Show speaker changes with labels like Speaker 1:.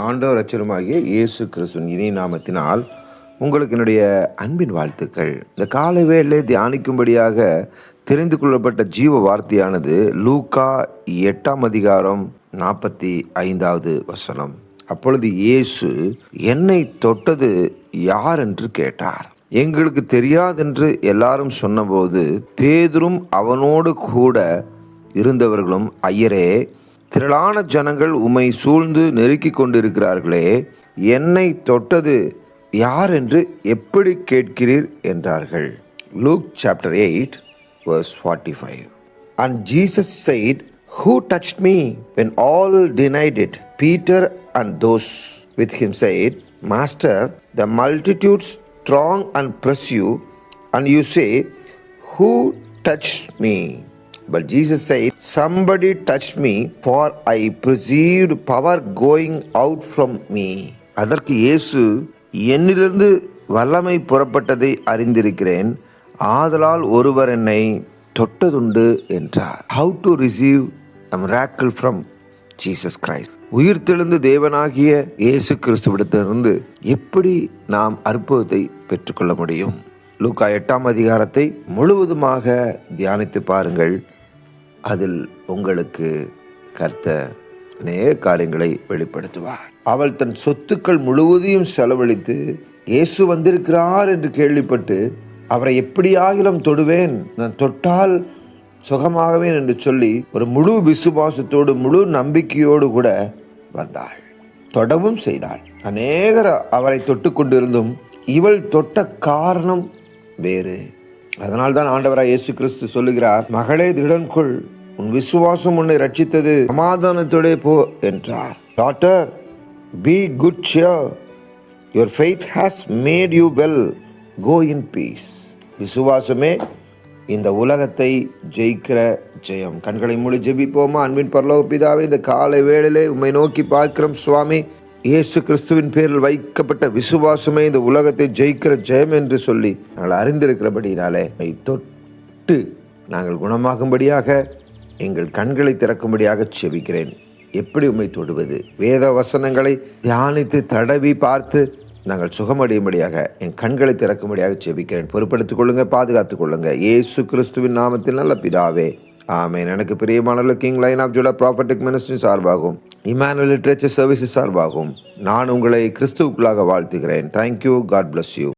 Speaker 1: ஆண்டவர் அச்சருமாகிய இயேசு கிறிஸ்துவின் இனிய நாமத்தினால் உங்களுக்கு என்னுடைய அன்பின் வாழ்த்துக்கள். இந்த காலை வேளையிலே தியானிக்கும்படியாக தெரிந்து கொள்ளப்பட்ட ஜீவ வார்த்தையானது லூக்கா 8:45. அப்பொழுது இயேசு, என்னை தொட்டது யார் என்று கேட்டார். எங்களுக்கு தெரியாதென்று எல்லாரும் சொன்னபோது பேதுரும் அவனோடு கூட இருந்தவர்களும், ஐயரே, திரளான ஜனங்கள் உம்மை சூழ்ந்து நெருக்கி கொண்டிருக்கிறார்களே, என்னை தொட்டது யார் என்று எப்படி கேட்கிறீர் என்றார்கள். Luke chapter 8 verse 45. And Jesus said, Who touched me? When all denied it, Peter and those with him said, Master, the multitudes throng and press you, and you say, Who touched me? But Jesus said, Somebody touched me, for I perceived power going out from me. அதற்கு இயேசு, என்னிலிருந்து வல்லமை புறப்பட்டதை அறிந்திருக்கிறேன், ஆதலால் ஒருவர் என்னை தொட்டதுண்டு என்றார். How to receive a miracle from Jesus Christ? உயிர்த்தெழுந்து தேவனாகிய இயேசு கிறிஸ்துவிடத்திலிருந்து எப்படி நாம் அற்புதத்தை பெற்றுக்கொள்ள முடியும்? லூக்கா 8 முழுவதுமாக தியானித்து பாருங்கள். அதில் உங்களுக்கு கர்த்தர் அநேக காரியங்களை வெளிப்படுத்துவார். அவள் தன் சொத்துக்கள் முழுவதையும் செலவழித்து இயேசு வந்திருக்கிறார் என்று கேள்விப்பட்டு அவரை எப்படியாகிலும் தொடுவேன், நான் தொட்டால் சுகமாகவேன் என்று சொல்லி ஒரு முழு விசுவாசத்தோடு முழு நம்பிக்கையோடு கூட வந்தாள். தொடவும் செய்தாள். அநேகர் அவரை தொட்டு கொண்டிருந்தும் இவள் தொட்ட காரணம் வேறு. அதனால்தான் ஆண்டவராய் இயேசு கிறிஸ்து சொல்லுகிறார், மகளே திடன் கொள், உன் விசுவாசம் உன்னை ரட்சித்தது, சமாதானத்தோடே போ என்றார். Daughter, be good cheer, your faith has made you well, go in peace. விசுவாசமே இந்த உலகத்தை ஜெயிக்கிற ஜெயம். கண்களை மூடி ஜெபிப்போமா? அன்பின் பரலோக பிதாவே, இந்த காலை வேளையிலே உம்மை நோக்கி பார்க்கிறோம் சுவாமி. இயேசு கிறிஸ்துவின் பேரில் வைக்கப்பட்ட விசுவாசமே இந்த உலகத்தை ஜெயிக்கிற ஜெயம் என்று சொல்லி நாங்கள் அறிந்திருக்கிறபடினாலே தொட்டு நாங்கள் குணமாகும்படியாக எங்கள் கண்களை திறக்கும்படியாக செபிக்கிறேன். எப்படி உம்மை தொடுவது? வேத வசனங்களை தியானித்து தடவி பார்த்து நாங்கள் சுகமடையும்படியாக என் கண்களை திறக்கும்படியாக செபிக்கிறேன். பொறுப்படுத்திக் கொள்ளுங்க, பாதுகாத்துக் கொள்ளுங்க. இயேசு கிறிஸ்துவின் நாமத்தில் நல்ல பிதாவே, ஆமென். எனக்கு பிரியமானவர்கள், King Line of Judah prophetic ministry சார்பாகவும் இமானுவேல் லிட்ரேச்சர் சர்வீசஸ் சார்பாகவும் நான் உங்களை கிறிஸ்துவுக்குள்ளாக வாழ்த்துகிறேன். தேங்க்யூ. God bless you.